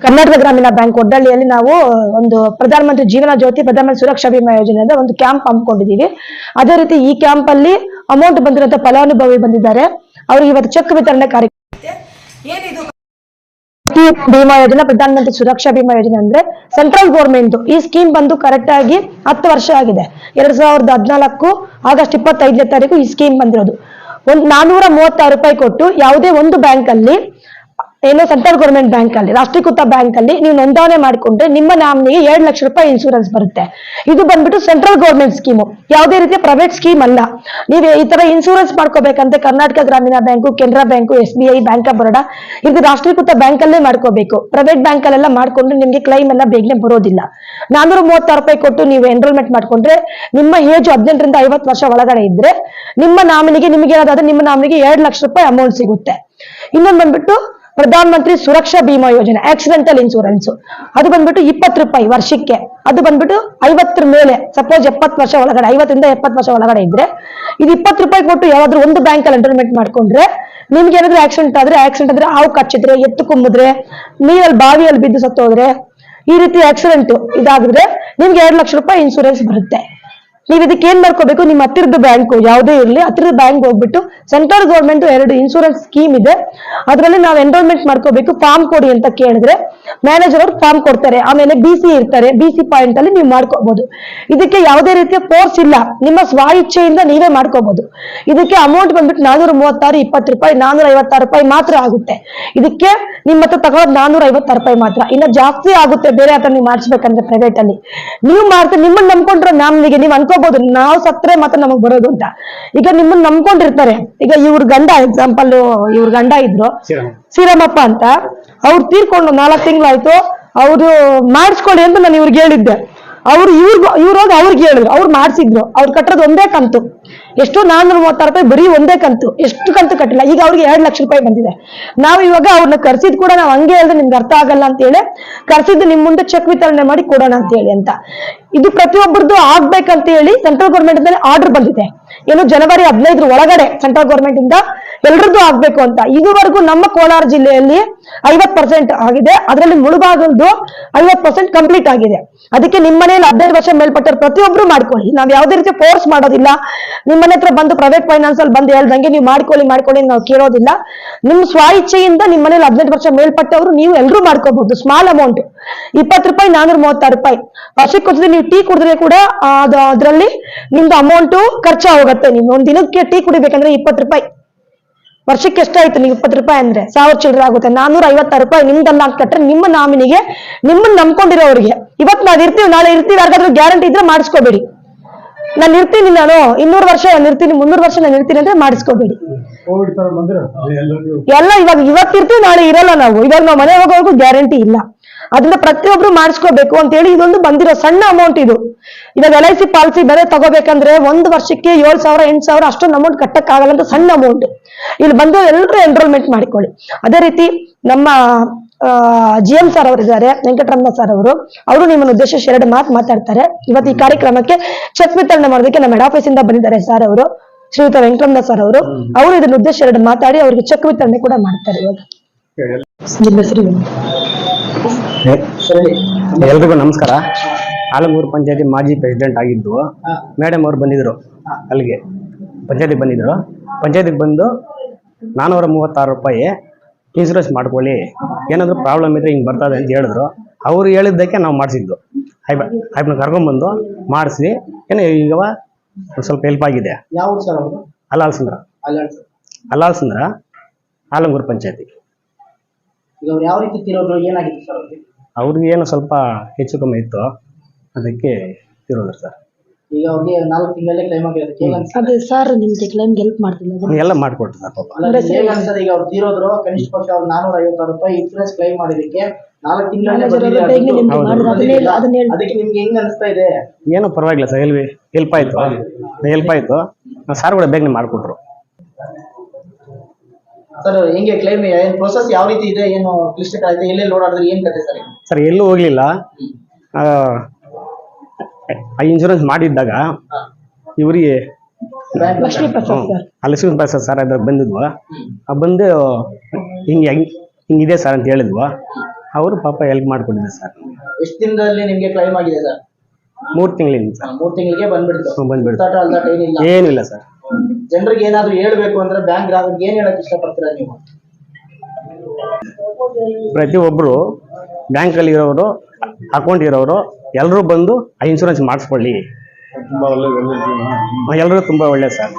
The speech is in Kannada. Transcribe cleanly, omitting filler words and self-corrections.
ಕರ್ನಾಟಕ ಗ್ರಾಮೀಣ ಬ್ಯಾಂಕ್ ಒಡ್ಡಳ್ಳಿಯಲ್ಲಿ ನಾವು ಒಂದು ಪ್ರಧಾನಮಂತ್ರಿ ಜೀವನ ಜ್ಯೋತಿ ಪ್ರಧಾನಮಂತ್ರಿ ಸುರಕ್ಷಾ ಬಿಮಾ ಯೋಜನೆಯಿಂದ ಒಂದು ಕ್ಯಾಂಪ್ ಹಮ್ಮಿಕೊಂಡಿದ್ದೀವಿ. ಅದೇ ರೀತಿ ಈ ಕ್ಯಾಂಪ್ ಅಲ್ಲಿ ಅಮೌಂಟ್ ಬಂದಿರುವಂತಹ ಫಲಾನುಭವಿ ಬಂದಿದ್ದಾರೆ. ಅವ್ರಿಗೆ ಇವತ್ತು ಚೆಕ್ ವಿತರಣೆ ಕಾರ್ಯಕ್ರಮ. ಏನಿದು ಬಿಮಾ ಯೋಜನೆ, ಪ್ರಧಾನಮಂತ್ರಿ ಸುರಕ್ಷಾ ಬಿಮಾ ಯೋಜನೆ ಅಂದ್ರೆ ಸೆಂಟ್ರಲ್ ಗೌರ್ಮೆಂಟ್ ಈ ಸ್ಕೀಮ್ ಬಂದು ಕರೆಕ್ಟ್ ಆಗಿ 10 ವರ್ಷ ಆಗಿದೆ. 2014 ಆಗಸ್ಟ್ 25ನೇ ತಾರೀಕು ಈ ಸ್ಕೀಮ್ ಬಂದಿರೋದು. ಒಂದು 436 ರೂಪಾಯಿ ಕೊಟ್ಟು ಯಾವುದೇ ಒಂದು ಬ್ಯಾಂಕ್ ಅಲ್ಲಿ, ಏನೋ ಸೆಂಟ್ರಲ್ ಗೌರ್ಮೆಂಟ್ ಬ್ಯಾಂಕ್ ಅಲ್ಲಿ, ರಾಷ್ಟ್ರೀಕೃತ ಬ್ಯಾಂಕ್ ಅಲ್ಲಿ ನೀವು ನೋಂದಣಿ ಮಾಡಿಕೊಂಡ್ರೆ ನಿಮ್ಮ ನಾಮಿನಿಗೆ 2 ಲಕ್ಷ ರೂಪಾಯಿ ಇನ್ಶೂರೆನ್ಸ್ ಬರುತ್ತೆ. ಇದು ಬಂದ್ಬಿಟ್ಟು ಸೆಂಟ್ರಲ್ ಗೌರ್ಮೆಂಟ್ ಸ್ಕೀಮು, ಯಾವುದೇ ರೀತಿಯ ಪ್ರೈವೇಟ್ ಸ್ಕೀಮ್ ಅಲ್ಲ. ನೀವು ಈ ತರ ಇನ್ಶೂರೆನ್ಸ್ ಮಾಡ್ಕೋಬೇಕಂತೆ ಕರ್ನಾಟಕ ಗ್ರಾಮೀಣ bank, Canara bank, SBI, bank of Baroda, ಇದು ರಾಷ್ಟ್ರೀಕೃತ ಬ್ಯಾಂಕ್ ಅಲ್ಲೇ ಮಾಡ್ಕೋಬೇಕು. ಪ್ರೈವೇಟ್ ಬ್ಯಾಂಕ್ ಅಲ್ಲೆಲ್ಲ ಮಾಡ್ಕೊಂಡ್ರೆ ನಿಮ್ಗೆ ಕ್ಲೈಮ್ ಎಲ್ಲ ಬೇಗನೆ ಬರೋದಿಲ್ಲ. 436 ರೂಪಾಯಿ ಕೊಟ್ಟು ನೀವು ಎನ್ರೋಲ್ಮೆಂಟ್ ಮಾಡ್ಕೊಂಡ್ರೆ ನಿಮ್ಮ ಏಜ್ 18 ರಿಂದ 50 ವರ್ಷ ಒಳಗಡೆ ಇದ್ರೆ ನಿಮ್ಮ ನಾಮಿನಿಗೆ, ನಿಮಗೆ ಏನಾದ್ರೆ ನಿಮ್ಮ ನಾಮಿನಿಗೆ 2 ಲಕ್ಷ ರೂಪಾಯಿ ಅಮೌಂಟ್ ಸಿಗುತ್ತೆ. ಇನ್ನೊಂದು ಬಂದ್ಬಿಟ್ಟು ಪ್ರಧಾನ ಮಂತ್ರಿ ಸುರಕ್ಷಾ ಬಿಮಾ ಯೋಜನೆ ಆಕ್ಸಿಡೆಂಟಲ್ ಇನ್ಶೂರೆನ್ಸ್, ಅದು ಬಂದ್ಬಿಟ್ಟು 20 ರೂಪಾಯಿ ವರ್ಷಕ್ಕೆ. ಅದು ಬಂದ್ಬಿಟ್ಟು 50 ಮೇಲೆ, ಸಪೋಸ್ 70 ವರ್ಷ ಒಳಗಡೆ, 50 ರಿಂದ 70 ವರ್ಷ ಒಳಗಡೆ ಇದ್ರೆ ಇದು 20 ರೂಪಾಯಿ ಕೊಟ್ಟು ಯಾವ್ದಾದ್ರು ಒಂದು ಬ್ಯಾಂಕ್ ಅಲ್ಲಿ ಎನ್ರೋಲ್ಮೆಂಟ್ ಮಾಡ್ಕೊಂಡ್ರೆ ನಿಮ್ಗೆ ಏನಾದ್ರು ಆಕ್ಸಿಡೆಂಟ್ ಆದ್ರೆ ಹಾವು ಕಚ್ಚಿದ್ರೆ, ಎತ್ತು ಕುಮ್ಮಿದ್ರೆ, ನೀರಲ್ಲಿ ಬಾವಿಯಲ್ಲಿ ಬಿದ್ದು ಸತ್ತೋದ್ರೆ, ಈ ರೀತಿ ಆಕ್ಸಿಡೆಂಟ್ ಇದಾಗಿದ್ರೆ ನಿಮ್ಗೆ 2 ಲಕ್ಷ ರೂಪಾಯಿ ಇನ್ಶೂರೆನ್ಸ್ ಬರುತ್ತೆ. ನೀವ್ ಇದಕ್ಕೆ ಏನ್ ಮಾಡ್ಕೋಬೇಕು, ನಿಮ್ಮ ಹತ್ತಿರದ ಬ್ಯಾಂಕ್ ಯಾವುದೇ ಇರಲಿ, ಹತ್ತಿರದ ಬ್ಯಾಂಕ್ ಹೋಗ್ಬಿಟ್ಟು ಸೆಂಟ್ರಲ್ ಗೌರ್ಮೆಂಟ್ 2 ಇನ್ಶೂರೆನ್ಸ್ ಸ್ಕೀಮ್ ಇದೆ, ಅದರಲ್ಲಿ ನಾವು ಎನ್ರೋಲ್ಮೆಂಟ್ ಮಾಡ್ಕೋಬೇಕು. ಫಾರ್ಮ್ ಕೊಡಿ ಅಂತ ಕೇಳಿದ್ರೆ ಮ್ಯಾನೇಜರ್ ಅವರು ಫಾರ್ಮ್ ಕೊಡ್ತಾರೆ. ಆಮೇಲೆ BC ಇರ್ತಾರೆ, BC ಪಾಯಿಂಟ್ ಅಲ್ಲಿ ನೀವು ಮಾಡ್ಕೋಬಹುದು. ಇದಕ್ಕೆ ಯಾವುದೇ ರೀತಿಯ ಫೋರ್ಸ್ ಇಲ್ಲ, ನಿಮ್ಮ ಸ್ವ ಇಚ್ಛೆಯಿಂದ ನೀವೇ ಮಾಡ್ಕೋಬಹುದು. ಇದಕ್ಕೆ ಅಮೌಂಟ್ ಬಂದ್ಬಿಟ್ಟು 436, 20 ರೂಪಾಯಿ, 456 ರೂಪಾಯಿ ಮಾತ್ರ ಆಗುತ್ತೆ. ಇದಕ್ಕೆ ನಿಮ್ಮ ಹತ್ರ ತಗೊಳ್ಳೋದು 456 ರೂಪಾಯಿ ಮಾತ್ರ. ಇನ್ನ ಜಾಸ್ತಿ ಆಗುತ್ತೆ ಬೇರೆ ಹತ್ರ ನೀವು ಮಾಡಿಸ್ಬೇಕಂದ್ರೆ ಪ್ರೈವೇಟ್ ಅಲ್ಲಿ. ನೀವು ಮಾಡ್ತೀರಿ, ನಿಮ್ಮನ್ನ ನಂಬ್ಕೊಂಡ್ರೆ ನಾಮಿನಿಗೆ ನೀವು ಅನ್ಕೋಬಹುದು ನಾವು ಸತ್ರೆ ಮಾತ್ರ ನಮಗ್ ಬರೋದು ಅಂತ. ಈಗ ನಿಮ್ಮನ್ನ ನಂಬ್ಕೊಂಡಿರ್ತಾರೆ. ಈಗ ಇವ್ರ ಗಂಡ, ಎಕ್ಸಾಂಪಲ್ ಇವ್ರ ಗಂಡ ಇದ್ರು ಶ್ರೀರಾಮಪ್ಪ ಅಂತ, ಅವ್ರು ತೀರ್ಕೊಂಡು 4 ತಿಂಗಳಾಯ್ತು. ಅವ್ರು ಮಾಡಿಸ್ಕೊಳ್ಳಿ ಅಂತ ನಾನು ಇವ್ರಿಗೆ ಹೇಳಿದ್ದೆ. ಇವ್ರು ಹೋಗಿ ಅವ್ರಿಗೆ ಹೇಳಿದ್ರು, ಅವ್ರು ಮಾಡಿಸಿದ್ರು. ಅವ್ರು ಕಟ್ಟೋದು ಒಂದೇ ಕಂತು, ಎಷ್ಟು 436 ರೂಪಾಯಿ ಬರೀ ಒಂದೇ ಕಂತು, ಎಷ್ಟು ಕಂತು ಕಟ್ಟಿಲ್ಲ. ಈಗ ಅವ್ರಿಗೆ 2 ಲಕ್ಷ ರೂಪಾಯಿ ಬಂದಿದೆ. ನಾವು ಇವಾಗ ಅವ್ರನ್ನ ಕರ್ಸಿದ್ ಕೂಡ ನಾವು ಹಂಗೆ ಹೇಳಿದ್ರೆ ನಿಮ್ಗೆ ಅರ್ಥ ಆಗಲ್ಲ ಅಂತ ಹೇಳಿ ಕರ್ಸಿದ್ದು ನಿಮ್ ಮುಂದೆ ಚೆಕ್ ವಿತರಣೆ ಮಾಡಿ ಕೊಡೋಣ ಅಂತ ಹೇಳಿ ಅಂತ. ಇದು ಪ್ರತಿಯೊಬ್ಬರದ್ದು ಆಗ್ಬೇಕಂತ ಹೇಳಿ ಸೆಂಟ್ರಲ್ ಗೌರ್ಮೆಂಟ್ ಇಂದ ಆರ್ಡರ್ ಬಂದಿದೆ. ಏನು ಜನವರಿ 15 ಒಳಗಡೆ ಸೆಂಟ್ರಲ್ ಗೌರ್ಮೆಂಟ್ ಇಂದ ಎಲ್ರದ್ದು ಆಗ್ಬೇಕು ಅಂತ. ಇದುವರೆಗೂ ನಮ್ಮ ಕೋಲಾರ ಜಿಲ್ಲೆಯಲ್ಲಿ 50% ಆಗಿದೆ. ಅದರಲ್ಲಿ ಮುಳುಬಾಗಲ್ದು 50% ಕಂಪ್ಲೀಟ್ ಆಗಿದೆ. ಅದಕ್ಕೆ ನಿಮ್ಮ ಮನೆಯಲ್ಲಿ 15 ವರ್ಷ ಮೇಲ್ಪಟ್ಟರು ಪ್ರತಿಯೊಬ್ರು ಮಾಡ್ಕೊಳ್ಳಿ. ನಾವ್ ಯಾವುದೇ ರೀತಿ ಫೋರ್ಸ್ ಮಾಡೋದಿಲ್ಲ. ನಿಮ್ಮ ಮನೆ ಹತ್ರ ಬಂದು ಪ್ರೈವೇಟ್ ಫೈನಾನ್ಸ್ ಅಲ್ಲಿ ಬಂದು ಹೇಳ್ದಂಗೆ ನೀವು ಮಾಡ್ಕೊಳ್ಳಿ ನಾವು ಕೇಳೋದಿಲ್ಲ. ನಿಮ್ ಸ್ವ ಇಚ್ಛೆಯಿಂದ ನಿಮ್ಮ ಮನೇಲಿ 18 ವರ್ಷ ಮೇಲ್ಪಟ್ಟವರು ನೀವು ಎಲ್ಲರೂ ಮಾಡ್ಕೋಬಹುದು. ಸ್ಮಾಲ್ ಅಮೌಂಟ್ 20 ರೂಪಾಯಿ, 436 ರೂಪಾಯಿ ವರ್ಷಕ್ಕೊಂದ್ಸತಿ ನೀವು ಟೀ ಕುಡಿದ್ರೆ ಕೂಡ ಅದ್ರಲ್ಲಿ ನಿಮ್ದು ಅಮೌಂಟ್ ಖರ್ಚು ಹೋಗುತ್ತೆ. ನೀವು ಒಂದ್ ದಿನಕ್ಕೆ ಟೀ ಕುಡಿಬೇಕಂದ್ರೆ 20 ರೂಪಾಯಿ, ವರ್ಷಕ್ಕೆ ಎಷ್ಟಾಯ್ತು ನೀವು 20 ರೂಪಾಯಿ ಅಂದ್ರೆ 1000 ಚಿಲ್ಲರೆ ಆಗುತ್ತೆ. 456 ರೂಪಾಯಿ ನಿಮ್ದಲ್ಲ ಅಂತ ಕಟ್ರೆ ನಿಮ್ಮ ನಾಮಿನಿಗೆ, ನಿಮ್ಮನ್ನ ನಂಬ್ಕೊಂಡಿರೋರಿಗೆ. ಇವತ್ತು ನಾವ್ ಇರ್ತೀವಿ, ನಾಳೆ ಇರ್ತೀವಿ, ಯಾರಿಗಾದ್ರೂ ಗ್ಯಾರಂಟಿ ಇದ್ರೆ ಮಾಡಿಸ್ಕೋಬೇಡಿ. ನಾನು ಇರ್ತೀನಿ, ನಾನು 200 ವರ್ಷ ನಾನು ಇರ್ತೀನಿ, 300 ವರ್ಷ ನಾನು ಇರ್ತೀನಿ ಅಂದ್ರೆ ಮಾಡಿಸ್ಕೋಬೇಡಿ. ಎಲ್ಲ ಇವತ್ತಿರ್ತೀವಿ, ನಾಳೆ ಇರಲ್ಲ. ಇವಾಗ ನಾವು ಮನೆ ಹೋಗೋವರೆಗೂ ಗ್ಯಾರಂಟಿ ಇಲ್ಲ. ಅದನ್ನ ಪ್ರತಿಯೊಬ್ರು ಮಾಡಿಸ್ಕೋಬೇಕು ಅಂತ ಹೇಳಿ ಇದೊಂದು ಬಂದಿರೋ ಸಣ್ಣ ಅಮೌಂಟ್ ಇದು. ಇವಾಗ LIC ಪಾಲಿಸಿ ಬೇರೆ ತಗೋಬೇಕಂದ್ರೆ 1 ವರ್ಷಕ್ಕೆ 7,000 8,000 ಅಷ್ಟೊಂದು ಅಮೌಂಟ್ ಕಟ್ಟಕ್ಕಾಗಲ್ಲ ಅಂತ ಸಣ್ಣ ಅಮೌಂಟ್. ಇಲ್ಲಿ ಬಂದು ಎಲ್ಲರೂ ಎನ್ರೋಲ್ಮೆಂಟ್ ಮಾಡಿಕೊಳ್ಳಿ. ಅದೇ ರೀತಿ ನಮ್ಮ GM ಸರ್ ಅವರು ಇದ್ದಾರೆ, ವೆಂಕಟರಮಣ ಸರ್ ಅವರು ನಿಮ್ಮನ್ನು ಉದ್ದೇಶಿಸಿ 2 ಮಾತು ಮಾತಾಡ್ತಾರೆ. ಇವತ್ತು ಈ ಕಾರ್ಯಕ್ರಮಕ್ಕೆ ಚೆಕ್ ವಿತರಣೆ ಮಾಡೋದಕ್ಕೆ ನಮ್ಮ ಹೆಡ್ ಆಫೀಸ್ ಇಂದ ಬಂದಿದ್ದಾರೆ ಸರ್ ಅವರು, ಶ್ರೀಯುತ ವೆಂಕಟರಮಣ ಸರ್ ಅವರು ಇದನ್ನ ಉದ್ದೇಶ 2 ಮಾತಾಡಿ ಅವರಿಗೆ ಚೆಕ್ ವಿತರಣೆ ಕೂಡ ಮಾಡ್ತಾರೆ. ಇವಾಗ ಎಲ್ರಿಗೂ ನಮಸ್ಕಾರ. ಆಲಮೂರು ಪಂಚಾಯತಿ ಮಾಜಿ ಪ್ರೆಸಿಡೆಂಟ್ ಆಗಿದ್ದು ಮೇಡಮ್ ಅವ್ರು ಬಂದಿದ್ರು, ಅಲ್ಲಿಗೆ ಪಂಚಾಯತಿಗೆ ಬಂದಿದ್ರು. ಪಂಚಾಯತಿಗೆ ಬಂದು 436 ರೂಪಾಯಿ ಇನ್ಸೂರೆನ್ಸ್ ಮಾಡ್ಕೊಳ್ಳಿ, ಏನಾದರೂ ಪ್ರಾಬ್ಲಮ್ ಇದ್ರೆ ಹಿಂಗೆ ಬರ್ತದೆ ಅಂತ ಹೇಳಿದ್ರು. ಅವ್ರು ಹೇಳಿದ್ದಕ್ಕೆ ನಾವು ಮಾಡಿಸಿದ್ದು. ಆಯ್ತು ಕರ್ಕೊಂಡ್ಬಂದು ಮಾಡಿಸಿ ಏನೋ ಈಗ ಸ್ವಲ್ಪ ಹೆಲ್ಪ್ ಆಗಿದೆ. ಅಲ್ಲಾಲ್ಸಂದ್ರ ಆಲಮೂರು ಪಂಚಾಯತಿ. ಅವ್ರಿಗೆ ಏನೋ ಸ್ವಲ್ಪ ಹೆಚ್ಚು ಕಮ್ಮಿ ಇತ್ತು, ಅದಕ್ಕೆ ತಿರೋದ್ರು ಸರ್. ಈಗ ಅವ್ರಿಗೆ 4 ತಿಂಗಳಲ್ಲೇ ಕ್ಲೈಮ್ ಆಗಿರೋದಕ್ಕೆ ಅದೇ ಸರ್ ನಿಮ್ಗೆ ಕ್ಲೈಮ್ ಹೆಲ್ಪ್ ಮಾಡ್ತಿಲ್ಲ, ಎಲ್ಲ ಮಾಡ್ಕೊಡ್ತು ಸರ್ ಪಾಪ. ಈಗ ಅವ್ರು ತೀರೋದ್ರು, ಕನಿಷ್ಠ ಪಕ್ಷ ಅವ್ರು 456 ರೂಪಾಯಿ ಇನ್ಸೂರೆನ್ಸ್ ಕ್ಲೈಮ್ ಮಾಡಿದಕ್ಕೆ 4 ತಿಂಗಳಲ್ಲೇ ಅದಕ್ಕೆ ನಿಮ್ಗೆ ಹೆಂಗ್ ಅನಿಸ್ತಾ ಇದೆ? ಏನೋ ಪರವಾಗಿಲ್ಲ ಸರ್, ಹೆಲ್ಪ್ ಆಯ್ತು. ಸಾರ್ ಕೂಡ ಬೇಗನೆ ಮಾಡ್ಕೊಟ್ರು ಸರ್. ಹೆಂಗೆ ಕ್ಲೈಮ್ ಪ್ರೊಸೆಸ್ ಯಾವ ರೀತಿ ಇದೆ, ಏನು ಕ್ಲಿಷ್ಟಕರ ಆಯ್ತು, ಎಲ್ಲೆಲ್ಲಿ ಓಡಾಡಿದ್ರೆ ಏನ್ ಕತೆ ಸರ್? ಸರ್ ಎಲ್ಲೂ ಹೋಗ್ಲಿಲ್ಲ. ಇನ್ಶೂರೆನ್ಸ್ ಮಾಡಿದ್ದಾಗ ಇವರಿಗೆ ಲಕ್ಷ್ಮೀ ಪ್ರಸಾದ್ ಸರ್ ಅದ್ರ ಬಂದಿದ್ವು. ಬಂದು ಹಿಂಗಿದೆ ಸರ್ ಅಂತ ಹೇಳಿದ್ವು. ಅವರು ಪಾಪ ಹೆಲ್ಪ್ ಮಾಡ್ಕೊಂಡಿದ್ದಾರೆ ಸರ್. ಎಷ್ಟು ದಿನದಲ್ಲಿ ನಿಮ್ಗೆ ಕ್ಲೈಮ್ ಆಗಿದೆ ಸರ್? 3 ತಿಂಗಳಿಂದ ಸರ್. 3 ತಿಂಗಳಿಗೆ ಬಂದ್ಬಿಡ್ತು. ಬಂದ್ಬಿಡ್ತು. ಹುಡುಕಾಟ ಅಲ್ದಾಟ ಏನಿಲ್ಲ. ಏನಿಲ್ಲ ಸರ್. ಜನರಿಗೆ ಏನಾದ್ರು ಹೇಳ್ಬೇಕು ಅಂದ್ರೆ ಬ್ಯಾಂಕ್ ಗ್ರಾಹಕರಿಗೆ ಏನ್ ಹೇಳಕ್ ಇಷ್ಟಪಡ್ತೀರಾ ನೀವು? ಪ್ರತಿಯೊಬ್ಬರು ಬ್ಯಾಂಕಲ್ಲಿ ಇರೋರು, ಅಕೌಂಟ್ ಇರೋರು ಎಲ್ಲರೂ ಬಂದು ಆ ಇನ್ಶೂರೆನ್ಸ್ ಮಾಡಿಸ್ಕೊಳ್ಳಿ. ಎಲ್ಲರೂ ತುಂಬಾ ಒಳ್ಳೆ ಸರ್.